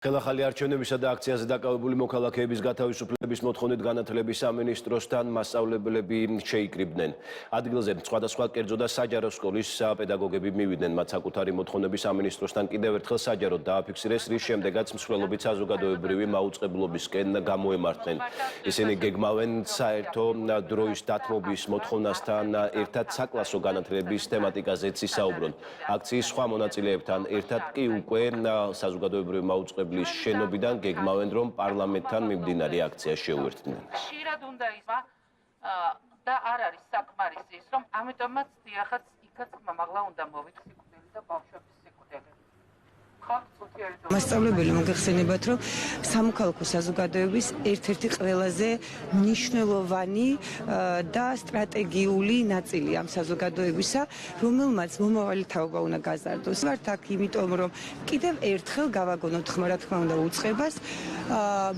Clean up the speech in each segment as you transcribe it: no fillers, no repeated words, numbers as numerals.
ხელახალი არჩევნებისა და აქციაზე დაკავებული მოქალაქეების გათავისუფლების მოთხოვნით განათლების სამინისტროსთან მასწავლებლები შეიკრიბნენ. ადგილზე სხვადასხვა კერძო და საჯარო სკოლის პედაგოგები მივიდნენ. მათ საკუთარი მოთხოვნების სამინისტროსთან კიდევ ერთხელ საჯაროდ დააფიქსირეს, რის შემდეგაც მსვლელობით საზოგადოებრივი მაუწყებლობისკენ გამოემართნენ. ისინი გეგმავენ საერთო დროის დათმობის მოთხოვნასთან ერთად საკლასო განათლების თემატიკაზეც ისაუბრონ. აქციის სხვა მონაწილეებთან ერთად კი უკვე საზოგადოებრივი მაუწყებლობის შენობიდან გეგმავენ, რომ პარლამენტთან მიმდინარე აქცია შეუერთდნენ. ხშირად უნდა ისა და არ არის საკმარისი ის, რომ ამიტომაც დიახაც იქაც მაღლა უნდა მოვიქცექუდელი და ბავშვების სიკვდილი. მასწავლებელი მოგეხსენებათ, რომ სამოქალაქო საზოგადოების ერთ-ერთი ყველაზე მნიშვნელოვანი და სტრატეგიული ნაწილი ამ საზოგადოებისა, რომელმაც მომავალი თაობა უნდა გაზარდოს. ვართ აქ იმიტომ, რომ კიდევ ერთხელ გავაგონოთ ხმა, რა თქმა უნდა, უწყებას,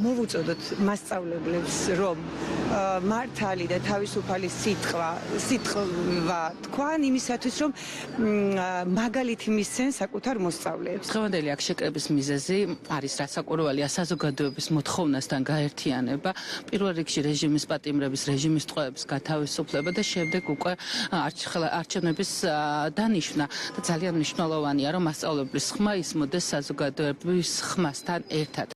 მოვუწოდოთ მასწავლებლებს, რომ მართალი და თავისუფალი სიტყვა თქვან იმისათვის, რომ მაგალითი მისცენ საკუთარ მოსწავლეებს. დღევანდელი აქ შეკრების მიზეზი არის რასაკვირველია საზოგადოების მოთხოვნასთან გაერთიანება, პირველ რიგში რეჟიმის პატიმრების, რეჟიმის ტყვეების გათავისუფლება და შემდეგ უკვე არჩევნების დანიშვნა და ძალიან მნიშვნელოვანია, რომ მასწავლებლის ხმა ისმოდეს საზოგადოების ხმასთან ერთად.